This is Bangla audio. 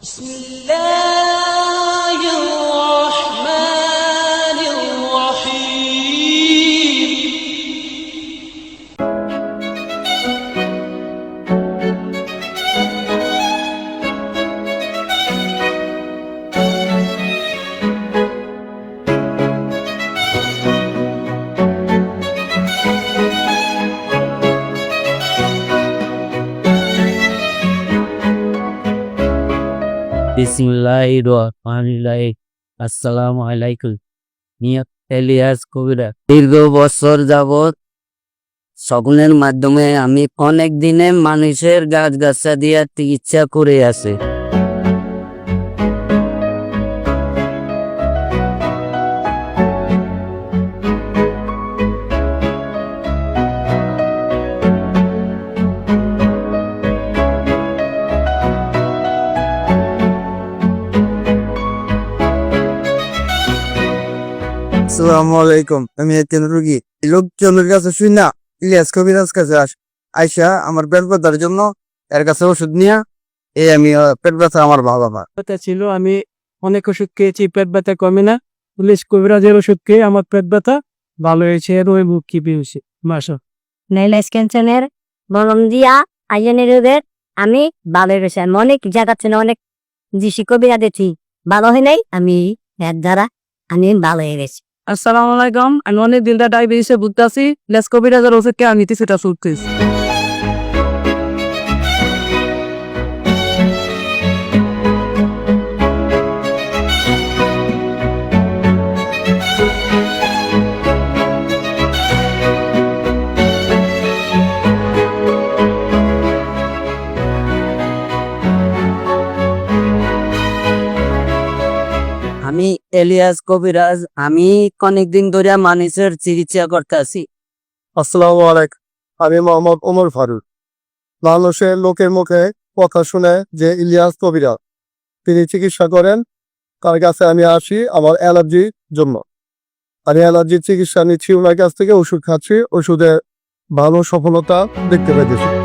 بسم الله الرحمن الرحيم বিসমিল্লাহিররহমানিররহিম। আসসালামু আলাইকুম। নিয়ত এলিয়াস কবিরা। দীর্ঘ বছর যাবৎ শগুনের মাধ্যমে আমি অনেক দিনে মানুষের গাছ দিয়ে চিকিৎসা করে আছে। আসসালামু আলাইকুম। আমি একজন রুগী। লোকজনের কাছে শুই না ইলিয়াস কবিরাজ কাছে আইসা আমার পেট ব্যথার জন্য এর কাছে ওষুধ নিয়ে আমি পেট ব্যথা আমার ভালো হয়। ব্যথা ছিল, আমি অনেক ওষুধ খেয়েছি, পেট ব্যথা কমে না। পুলিশ কবিরাজের ওষুধ খেয়ে আমার পেট ব্যথা ভালো হয়েছে। এর ওই মুখ কি পেয়েছি মাসা নাইলাস ক্যান্সারের মলম দিয়া আইজনের রোগের আমি ভালো হয়েছে। আমি অনেক জায়গা ছিল, অনেক জিসি কবিরা দেখি ভালো হয় নাই, আমি এর দ্বারা আমি ভালো হয়ে গেছি। আসসালামু আলাইকুম। আমি অনেক দিন ধরে ডায়াবেটিসে ভুগতেছি। লেস কবিরাজের ওষুধ খেয়ে আমি সেটা শুনতেছি। আমি এলিয়াস কবিরাজ। আমি অনেকদিন ধরে মানুষের চিকিৎসা করতেছি। আসসালামু আলাইকুম। আমি মোহাম্মদ ওমর ফারুক। মানুষের লোকের মুখে কথা শুনে যে ইলিয়াস কবিরাজ তিনি চিকিৎসা করেন, তার কাছে আমি আসি আমার অ্যালার্জির জন্য। আমি অ্যালার্জির চিকিৎসা নিচ্ছি, ওনার কাছ থেকে ওষুধ খাচ্ছি, ওষুধে ভালো সফলতা দেখতে পেয়েছি।